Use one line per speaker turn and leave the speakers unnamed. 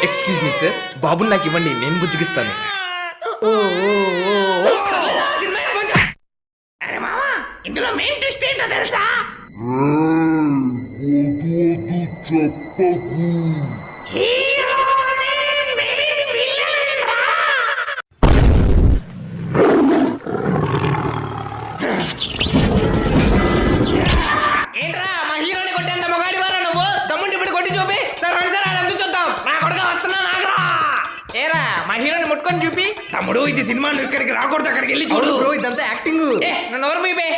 Excuse me sir, బాబుని నాకు ఇవ్వండి, నేను బుజ్జిగిస్తాను.
అరే మామా, ఇందులో మెయిన్ ట్విస్ట్ ఏంటో తెలుసా? ఏంట్రా మా హీరోని కొట్టేంత మొగాడి వారా నువ్వు? తమ్ముండి ఇప్పుడు కొట్టి చూపి సార్ సార్ అదంతా చూద్దాం. నా కొడుకు వస్తున్నా నాగరా. ఏరా మా హీరోని ముట్టుకొని చూపి. తమ్ముడు ఇది సినిమా, నువ్వు ఇక్కడికి రాకూడదు, అక్కడికి వెళ్ళి చూడు.
బ్రో ఇదంతా యాక్టింగ్.
నువ్వు నోరు మీపే.